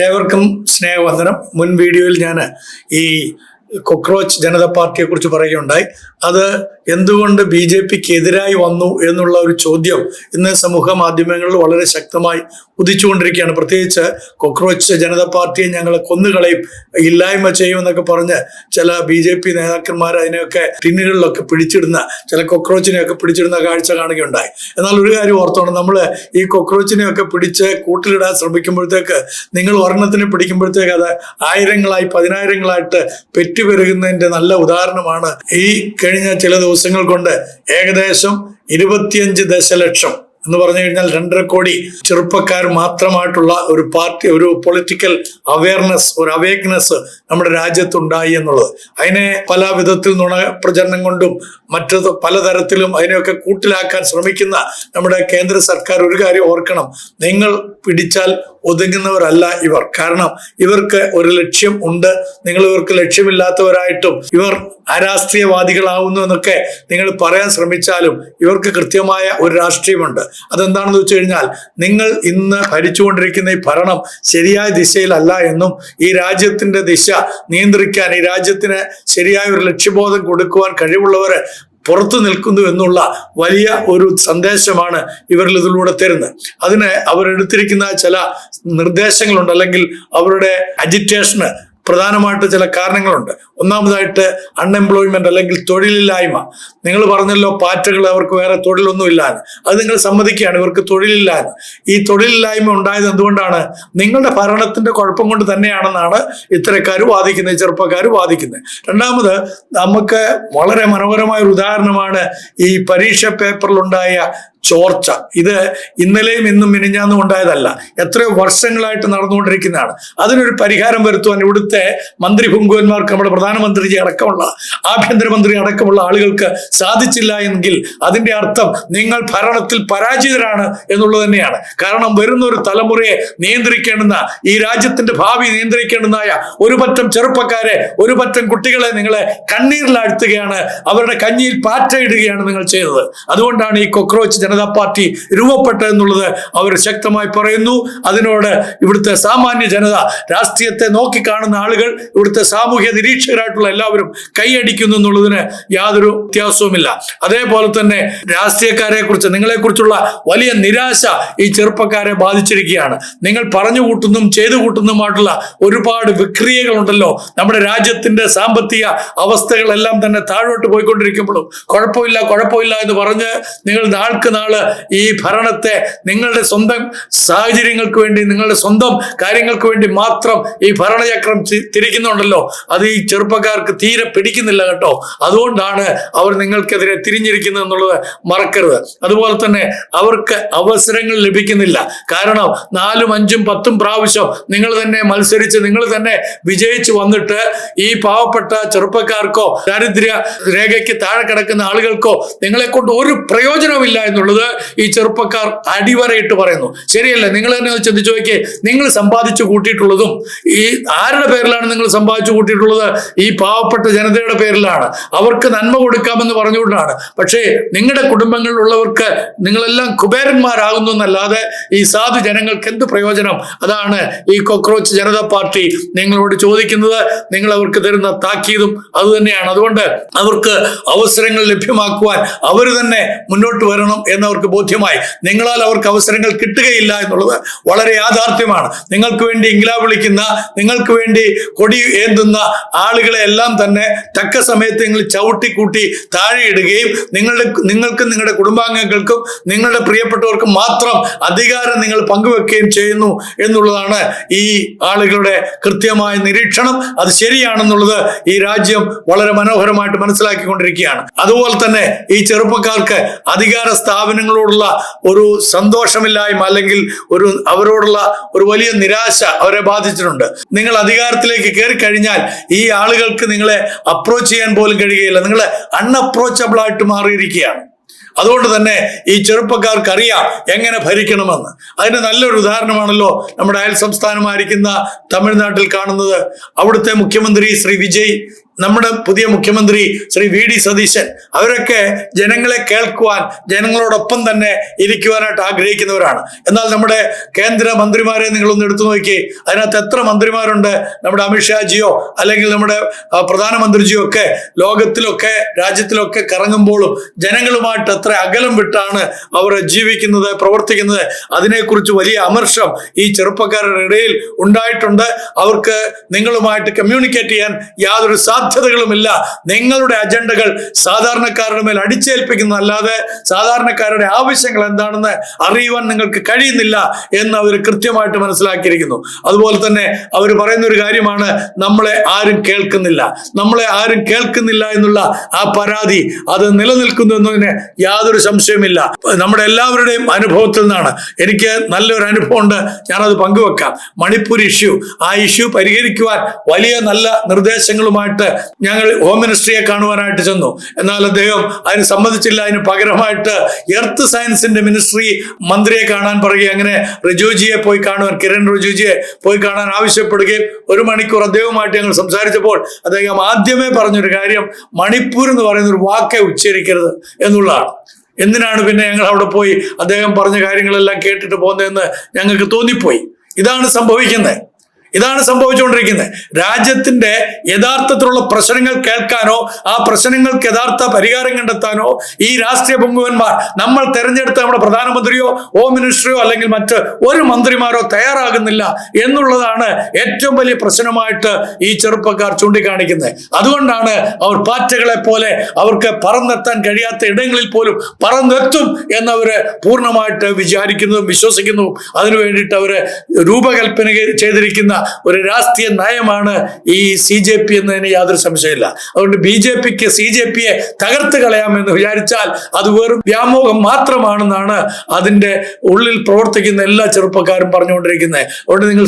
ഏവർക്കും സ്നേഹവന്ദനം. മുൻ വീഡിയോയിൽ ഞാൻ ഈ കോക്രോച്ച് ജനതാ പാർട്ടിയെ കുറിച്ച് പറയുകയുണ്ടായി. അത് എന്തുകൊണ്ട് BJPക്ക് എതിരായി വന്നു എന്നുള്ള ഒരു ചോദ്യം ഇന്ന് സമൂഹ മാധ്യമങ്ങളിൽ വളരെ ശക്തമായി ഉദിച്ചുകൊണ്ടിരിക്കുകയാണ്. പ്രത്യേകിച്ച് കോക്രോച്ച് ജനതാ പാർട്ടിയെ ഞങ്ങൾ കൊന്നുകളയും, ഇല്ലായ്മ ചെയ്യുമെന്നൊക്കെ പറഞ്ഞ് ചില BJP നേതാക്കന്മാർ അതിനെയൊക്കെ ടിന്നുകളിലൊക്കെ പിടിച്ചിടുന്ന, ചില കോക്രോച്ചിനെയൊക്കെ പിടിച്ചിടുന്ന കാഴ്ച കാണുകയുണ്ടായി. എന്നാൽ ഒരു കാര്യം ഓർത്തോണം, നമ്മൾ ഈ കോക്രോച്ചിനെയൊക്കെ പിടിച്ച് കൂട്ടിലിടാൻ ശ്രമിക്കുമ്പോഴത്തേക്ക് നിങ്ങൾ ഒരെണ്ണത്തിനെ പിടിക്കുമ്പോഴത്തേക്ക് അത് ആയിരങ്ങളായി പതിനായിരങ്ങളായിട്ട് പെറ്റുപെരുകുന്നതിന്റെ നല്ല ഉദാഹരണമാണ്. ഈ കഴിഞ്ഞ ചില ദിവസങ്ങൾ കൊണ്ട് ഏകദേശം 25 ദശലക്ഷം എന്ന് പറഞ്ഞു കഴിഞ്ഞാൽ 2.5 കോടി ചെറുപ്പക്കാർ മാത്രമായിട്ടുള്ള ഒരു പാർട്ടി, ഒരു പൊളിറ്റിക്കൽ അവയർനെസ്, ഒരു അവേക്നെസ് നമ്മുടെ രാജ്യത്തുണ്ടായി എന്നുള്ളത്. അതിനെ പല വിധത്തിൽ നുണ പ്രചരണം കൊണ്ടും മറ്റു പലതരത്തിലും അതിനെയൊക്കെ കൂട്ടിലാക്കാൻ ശ്രമിക്കുന്ന നമ്മുടെ കേന്ദ്ര സർക്കാർ ഒരു കാര്യം ഓർക്കണം, നിങ്ങൾ പിടിച്ചാൽ ഒതുങ്ങുന്നവരല്ല ഇവർ. കാരണം ഇവർക്ക് ഒരു ലക്ഷ്യം ഉണ്ട്. നിങ്ങൾ ഇവർക്ക് ലക്ഷ്യമില്ലാത്തവരായിട്ടും ഇവർ അരാഷ്ട്രീയവാദികളാവുന്നു എന്നൊക്കെ നിങ്ങൾ പറയാൻ ശ്രമിച്ചാലും ഇവർക്ക് കൃത്യമായ ഒരു രാഷ്ട്രീയമുണ്ട്. അതെന്താണെന്ന് വെച്ച് കഴിഞ്ഞാൽ, നിങ്ങൾ ഇന്ന് ഭരിച്ചുകൊണ്ടിരിക്കുന്ന ഈ ഭരണം ശരിയായ ദിശയിലല്ല എന്നും ഈ രാജ്യത്തിന്റെ ദിശ നിയന്ത്രിക്കാൻ, ഈ രാജ്യത്തിന് ശരിയായ ഒരു ലക്ഷ്യബോധം കൊടുക്കുവാൻ കഴിവുള്ളവര് പുറത്തു നിൽക്കുന്നു എന്നുള്ള വലിയ ഒരു സന്ദേശമാണ് ഇവരിൽ ഇതിലൂടെ തരുന്നത്. അതിന് അവരെടുത്തിരിക്കുന്ന ചില നിർദ്ദേശങ്ങളുണ്ട്, അല്ലെങ്കിൽ അവരുടെ അജിറ്റേഷന് പ്രധാനമായിട്ട് ചില കാരണങ്ങളുണ്ട്. ഒന്നാമതായിട്ട് അൺഎംപ്ലോയ്മെന്റ്, അല്ലെങ്കിൽ തൊഴിലില്ലായ്മ. നിങ്ങൾ പറഞ്ഞല്ലോ പാറ്റകൾ, അവർക്ക് വേറെ തൊഴിലൊന്നുമില്ലാന്ന്. അത് നിങ്ങൾ സമ്മതിക്കുകയാണ്, ഇവർക്ക് തൊഴിലില്ലാന്ന്. ഈ തൊഴിലില്ലായ്മ ഉണ്ടായത് എന്തുകൊണ്ടാണ്? നിങ്ങളുടെ ഭരണത്തിന്റെ കുഴപ്പം കൊണ്ട് തന്നെയാണെന്നാണ് ഇത്തരക്കാർ വാദിക്കുന്നത്, ചെറുപ്പക്കാർ വാദിക്കുന്നത്. രണ്ടാമത്, നമുക്ക് വളരെ മനോഹരമായ ഒരു ഉദാഹരണമാണ് ഈ പരീക്ഷ പേപ്പറിലുണ്ടായ ചോർച്ച. ഇത് ഇന്നലെയും ഇന്നും മിനിഞ്ഞാന്നും ഉണ്ടായതല്ല, എത്രയോ വർഷങ്ങളായിട്ട് നടന്നുകൊണ്ടിരിക്കുന്നതാണ്. അതിനൊരു പരിഹാരം വരുത്തുവാൻ ഇവിടുത്തെ മന്ത്രിപുങ്കുവന്മാർക്ക്, നമ്മുടെ പ്രധാനമന്ത്രി അടക്കമുള്ള, ആഭ്യന്തരമന്ത്രി അടക്കമുള്ള ആളുകൾക്ക് സാധിച്ചില്ല എങ്കിൽ അതിന്റെ അർത്ഥം നിങ്ങൾ ഭരണത്തിൽ പരാജിതരാണ് എന്നുള്ളത് തന്നെയാണ്. കാരണം വരുന്ന ഒരു തലമുറയെ നിയന്ത്രിക്കേണ്ടുന്ന, ഈ രാജ്യത്തിന്റെ ഭാവി നിയന്ത്രിക്കേണ്ടുന്നതായ ഒരു പറ്റം ചെറുപ്പക്കാരെ, ഒരു പറ്റം കുട്ടികളെ നിങ്ങളെ കണ്ണീരിലാഴ്ത്തുകയാണ്, അവരുടെ കഞ്ഞിയിൽ പാറ്റയിടുകയാണ് നിങ്ങൾ ചെയ്തത്. അതുകൊണ്ടാണ് ഈ കോക്രോച്ച് ജനതാ പാർട്ടി രൂപപ്പെട്ടതെന്നുള്ളത് അവർ ശക്തമായി പറയുന്നു. അതിനോട് ഇവിടുത്തെ സാമാന്യ ജനത, രാഷ്ട്രീയത്തെ നോക്കിക്കാണുന്ന ആളുകൾ, ഇവിടുത്തെ സാമൂഹ്യ നിരീക്ഷകരായിട്ടുള്ള എല്ലാവരും കൈയടിക്കുന്നു എന്നുള്ളതിന് യാതൊരു വ്യത്യാസവുമില്ല. അതേപോലെ തന്നെ രാഷ്ട്രീയക്കാരെ കുറിച്ച്, നിങ്ങളെ കുറിച്ചുള്ള വലിയ നിരാശ ഈ ചെറുപ്പക്കാരെ ബാധിച്ചിരിക്കുകയാണ്. നിങ്ങൾ പറഞ്ഞു കൂട്ടുന്നതും ചെയ്തു കൂട്ടുന്നതുമായിട്ടുള്ള ഒരുപാട് വിക്രിയകളുണ്ടല്ലോ. നമ്മുടെ രാജ്യത്തിന്റെ സാമ്പത്തിക അവസ്ഥകളെല്ലാം തന്നെ താഴോട്ട് പോയിക്കൊണ്ടിരിക്കുമ്പോഴും കുഴപ്പമില്ല എന്ന് പറഞ്ഞ് നിങ്ങൾ നാൾക്ക് നാള് ഈ ഭരണത്തെ നിങ്ങളുടെ സ്വന്തം സാഹചര്യങ്ങൾക്ക് വേണ്ടി, നിങ്ങളുടെ സ്വന്തം കാര്യങ്ങൾക്ക് വേണ്ടി മാത്രം ഈ ഭരണചക്രം തിരിക്കുന്നുണ്ടല്ലോ. അത് ഈ ചെറുപ്പക്കാർക്ക് തീരെ പിടിക്കുന്നില്ല കേട്ടോ. അതുകൊണ്ടാണ് അവർ നിങ്ങൾക്കെതിരെ തിരിഞ്ഞിരിക്കുന്നത് എന്നുള്ളത് മറക്കരുത്. അതുപോലെ തന്നെ അവർക്ക് അവസരങ്ങൾ ലഭിക്കുന്നില്ല. കാരണം 4, 5, 10 പ്രാവശ്യം നിങ്ങൾ തന്നെ മത്സരിച്ച്, നിങ്ങൾ തന്നെ വിജയിച്ചു വന്നിട്ട് ഈ പാവപ്പെട്ട ചെറുപ്പക്കാർക്കോ ദാരിദ്ര്യ രേഖയ്ക്ക് താഴെ കിടക്കുന്ന ആളുകൾക്കോ നിങ്ങളെ കൊണ്ട് ഒരു പ്രയോജനവുമില്ല എന്നുള്ളത് ഈ ചെറുപ്പക്കാർ അടിവരയിട്ട് പറയുന്നു. ശരിയല്ലേ? നിങ്ങൾ തന്നെ ചിന്തിച്ചു നോക്കിയേ, നിങ്ങൾ സമ്പാദിച്ചു കൂട്ടിയിട്ടുള്ളതും ഈ ആരുടെ പേരിലാണ് നിങ്ങൾ സമ്പാദിച്ചു കൂട്ടിയിട്ടുള്ളത്? ഈ പാവപ്പെട്ട ജനതയുടെ പേരിലാണ്. അവർക്ക് നന്മ കൊടുക്കാമെന്ന് പറഞ്ഞുകൊണ്ടാണ്. പക്ഷേ നിങ്ങളുടെ കുടുംബങ്ങളിലുള്ളവർക്ക് നിങ്ങളെല്ലാം കുബേരന്മാരാകുന്നു എന്നല്ലാതെ ഈ സാധു ജനങ്ങൾക്ക് എന്ത് പ്രയോജനം? അതാണ് ഈ കോക്രോച്ച് ജനതാ പാർട്ടി നിങ്ങളോട് ചോദിക്കുന്നത്. നിങ്ങൾ അവർക്ക് തരുന്ന താക്കീതും അത് തന്നെയാണ്. അതുകൊണ്ട് അവർക്ക് അവസരങ്ങൾ ലഭ്യമാക്കുവാൻ അവർ തന്നെ മുന്നോട്ട് വരണം എന്നവർക്ക് ബോധ്യമായി. നിങ്ങളാൽ അവർക്ക് അവസരങ്ങൾ കിട്ടുകയില്ല എന്നുള്ളത് വളരെ യാഥാർത്ഥ്യമാണ്. നിങ്ങൾക്ക് വേണ്ടി ഇംഗ്ലാബ് വിളിക്കുന്ന, നിങ്ങൾക്ക് വേണ്ടി കൊടി ഏന്തുന്ന ആളുകളെ എല്ലാം തന്നെ തക്ക സമയത്ത് നിങ്ങൾ ചവിട്ടിക്കൂട്ടി താഴെയിടുകയും നിങ്ങൾക്കും നിങ്ങളുടെ കുടുംബാംഗങ്ങൾക്കും നിങ്ങളുടെ പ്രിയപ്പെട്ടവർക്കും മാത്രം അധികാരം നിങ്ങൾ പങ്കുവെക്കുകയും ചെയ്യുന്നു എന്നുള്ളതാണ് ഈ ആളുകളുടെ കൃത്യമായ നിരീക്ഷണം. അത് ശരിയാണെന്നുള്ളത് ഈ രാജ്യം വളരെ മനോഹരമായിട്ട് മനസ്സിലാക്കിക്കൊണ്ടിരിക്കുകയാണ്. അതുപോലെ തന്നെ ഈ ചെറുപ്പക്കാർക്ക് അധികാര സ്ഥാപനങ്ങളോടുള്ള ഒരു സന്തോഷമില്ലായ്മ, അല്ലെങ്കിൽ അവരോടുള്ള ഒരു വലിയ നിരാശ അവരെ ബാധിച്ചിട്ടുണ്ട്. നിങ്ങൾ അധികാരത്തിലേക്ക് കയറി കഴിഞ്ഞാൽ ഈ ആളുകൾക്ക് നിങ്ങളെ അപ്രോച്ച് ചെയ്യാൻ പോലും കഴിയുകയില്ല. നിങ്ങൾ അൺഅപ്രോച്ചബിൾ ആയിട്ട് മാറിയിരിക്കുകയാണ്. അതുകൊണ്ട് തന്നെ ഈ ചെറുപ്പക്കാർക്ക് അറിയാം എങ്ങനെ ഭരിക്കണമെന്ന്. അതിന് നല്ലൊരു ഉദാഹരണമാണല്ലോ നമ്മുടെ അയൽ സംസ്ഥാനമായിരിക്കുന്ന തമിഴ്നാട്ടിൽ കാണുന്നത്. അവിടുത്തെ മുഖ്യമന്ത്രി ശ്രീ വിജയ് നമ്മുടെ പുതിയ മുഖ്യമന്ത്രി ശ്രീ VD സതീശൻ, അവരൊക്കെ ജനങ്ങളെ കേൾക്കുവാൻ, ജനങ്ങളോടൊപ്പം തന്നെ ഇരിക്കുവാനായിട്ട് ആഗ്രഹിക്കുന്നവരാണ്. എന്നാൽ നമ്മുടെ കേന്ദ്ര മന്ത്രിമാരെ നിങ്ങളൊന്ന് എടുത്തു നോക്കി, അതിനകത്ത് എത്ര മന്ത്രിമാരുണ്ട്? നമ്മുടെ അമിത്ഷാജിയോ അല്ലെങ്കിൽ നമ്മുടെ പ്രധാനമന്ത്രിജിയോ ഒക്കെ ലോകത്തിലൊക്കെ രാജ്യത്തിലൊക്കെ കറങ്ങുമ്പോഴും ജനങ്ങളുമായിട്ട് എത്ര അകലം വിട്ടാണ് അവർ ജീവിക്കുന്നത്, പ്രവർത്തിക്കുന്നത്. അതിനെക്കുറിച്ച് വലിയ അമർഷം ഈ ചെറുപ്പക്കാരുടെ ഇടയിൽ ഉണ്ടായിട്ടുണ്ട്. അവർക്ക് നിങ്ങളുമായിട്ട് കമ്മ്യൂണിക്കേറ്റ് ചെയ്യാൻ യാതൊരു സാധ്യതകളുമില്ല. നിങ്ങളുടെ അജണ്ടകൾ സാധാരണക്കാരുടെ മേൽ അടിച്ചേൽപ്പിക്കുന്നതല്ലാതെ സാധാരണക്കാരുടെ ആവശ്യങ്ങൾ എന്താണെന്ന് അറിയുവാൻ നിങ്ങൾക്ക് കഴിയുന്നില്ല എന്ന് അവർ കൃത്യമായിട്ട് മനസ്സിലാക്കിയിരിക്കുന്നു. അതുപോലെ തന്നെ അവർ പറയുന്ന ഒരു കാര്യമാണ്, നമ്മളെ ആരും കേൾക്കുന്നില്ല. നമ്മളെ ആരും കേൾക്കുന്നില്ല എന്നുള്ള ആ പരാതി അത് നിലനിൽക്കുന്നു എന്നതിന് യാതൊരു സംശയമില്ല. നമ്മുടെ എല്ലാവരുടെയും അനുഭവത്തിൽ നിന്നാണ്. എനിക്ക് നല്ലൊരു അനുഭവമുണ്ട്, ഞാനത് പങ്കുവെക്കാം. മണിപ്പൂർ ഇഷ്യൂ, ആ ഇഷ്യൂ പരിഹരിക്കുവാൻ വലിയ നല്ല നിർദ്ദേശങ്ങളുമായിട്ട് ഞങ്ങൾ ഹോം മിനിസ്ട്രിയെ കാണുവാനായിട്ട് ചെന്നു. എന്നാൽ അദ്ദേഹം അതിന് സമ്മതിച്ചില്ല. അതിന് പകരമായിട്ട് എർത്ത് സയൻസിന്റെ മിനിസ്ട്രി മന്ത്രിയെ കാണാൻ പറയുകയും അങ്ങനെ റിജിജുജിയെ പോയി കാണുവാൻ, കിരൺ റിജിജുജിയെ പോയി കാണാൻ ആവശ്യപ്പെടുകയും 1 മണിക്കൂർ അദ്ദേഹവുമായിട്ട് ഞങ്ങൾ സംസാരിച്ചപ്പോൾ അദ്ദേഹം ആദ്യമേ പറഞ്ഞൊരു കാര്യം, മണിപ്പൂർ എന്ന് പറയുന്ന ഒരു വാക്കേ ഉച്ചരിക്കരുത് എന്നുള്ളതാണ്. എന്തിനാണ് പിന്നെ ഞങ്ങൾ അവിടെ പോയി അദ്ദേഹം പറഞ്ഞ കാര്യങ്ങളെല്ലാം കേട്ടിട്ട് പോകുന്നതെന്ന് ഞങ്ങൾക്ക് തോന്നിപ്പോയി. ഇതാണ് സംഭവിച്ചുകൊണ്ടിരിക്കുന്നത്. രാജ്യത്തിന്റെ യഥാർത്ഥത്തിലുള്ള പ്രശ്നങ്ങൾ കേൾക്കാനോ ആ പ്രശ്നങ്ങൾക്ക് യഥാർത്ഥ പരിഹാരം കണ്ടെത്താനോ ഈ രാഷ്ട്രീയ പൊങ്ങുവന്മാർ, നമ്മൾ തെരഞ്ഞെടുത്ത നമ്മുടെ പ്രധാനമന്ത്രിയോ ഹോം മിനിസ്റ്ററോ അല്ലെങ്കിൽ മറ്റ് ഒരു മന്ത്രിമാരോ തയ്യാറാകുന്നില്ല എന്നുള്ളതാണ് ഏറ്റവും വലിയ പ്രശ്നമായിട്ട് ഈ ചെറുപ്പക്കാർ ചൂണ്ടിക്കാണിക്കുന്നത്. അതുകൊണ്ടാണ് അവർ പാറ്റകളെ പോലെ അവർക്ക് പറന്നെത്താൻ കഴിയാത്ത ഇടങ്ങളിൽ പോലും പറന്നെത്തും എന്നവര് പൂർണ്ണമായിട്ട് വിചാരിക്കുന്നതും വിശ്വസിക്കുന്നതും അതിനു വേണ്ടിയിട്ട് അവര് രൂപകൽപ്പന ചെയ്തിരിക്കുന്ന ഒരു രാഷ്ട്രീയ നയമാണ് ഈ CJP എന്നതിന് യാതൊരു സംശയമില്ല. അതുകൊണ്ട് BJPക്ക് CJPയെ തകർത്ത് കളയാമെന്ന് വിചാരിച്ചാൽ അത് വെറും വ്യാമോഹം മാത്രമാണെന്നാണ് അതിന്റെ ഉള്ളിൽ പ്രവർത്തിക്കുന്ന എല്ലാ ചെറുപ്പക്കാരും പറഞ്ഞുകൊണ്ടിരിക്കുന്നത്. അതുകൊണ്ട് നിങ്ങൾ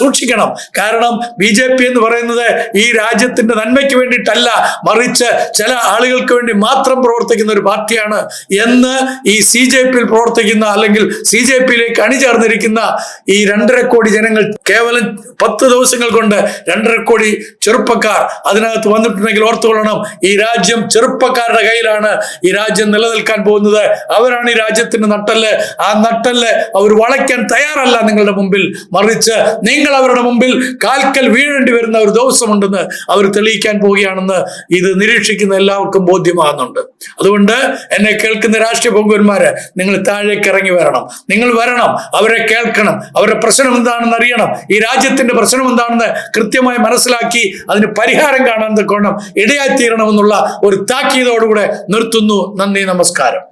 സൂക്ഷിക്കണം. കാരണം BJP എന്ന് പറയുന്നത് ഈ രാജ്യത്തിന്റെ നന്മയ്ക്ക് വേണ്ടിയിട്ടല്ല, മറിച്ച് ചില ആളുകൾക്ക് വേണ്ടി മാത്രം പ്രവർത്തിക്കുന്ന ഒരു പാർട്ടിയാണ് എന്ന് ഈ CJPയിൽ പ്രവർത്തിക്കുന്ന അല്ലെങ്കിൽ CJPയിലേക്ക് അണിചേർന്നിരിക്കുന്ന ഈ 2.5 കോടി ജനങ്ങൾ, കേവലം 10 ദിവസങ്ങൾ കൊണ്ട് 2.5 കോടി ചെറുപ്പക്കാർ അതിനകത്ത് വന്നിട്ടുണ്ടെങ്കിൽ ഓർത്തുകൊള്ളണം, ഈ രാജ്യം ചെറുപ്പക്കാരുടെ കയ്യിലാണ്. ഈ രാജ്യം നിലനിൽക്കാൻ പോകുന്നത്. അവരാണ് ഈ രാജ്യത്തിന്റെ നട്ടെല്ല്. ആ നട്ടെല്ല് അവർ വളയ്ക്കാൻ തയ്യാറല്ല നിങ്ങളുടെ മുമ്പിൽ, മറിച്ച് നിങ്ങൾ അവരുടെ മുമ്പിൽ കാൽക്കൽ വീഴേണ്ടി വരുന്ന ഒരു ദിവസമുണ്ടെന്ന് അവർ തെളിയിക്കാൻ പോവുകയാണെന്ന് ഇത് നിരീക്ഷിക്കുന്ന എല്ലാവർക്കും ബോധ്യമാകുന്നുണ്ട്. അതുകൊണ്ട് എന്നെ കേൾക്കുന്ന രാഷ്ട്രീയ പൊങ്കുവന്മാര്, നിങ്ങൾ താഴേക്ക് ഇറങ്ങി വരണം. നിങ്ങൾ വരണം, അവരെ കേൾക്കണം, അവരുടെ പ്രശ്നം എന്താണെന്ന് അറിയണം, ഈ രാജ്യത്തിന്റെ പ്രശ്നം എന്താണെന്ന് കൃത്യമായി മനസ്സിലാക്കി അതിന് പരിഹാരം കാണാൻ തക്കോണം ഇടയായിത്തീരണമെന്നുള്ള ഒരു താക്കീതോടുകൂടെ നിർത്തുന്നു. നന്ദി, നമസ്കാരം.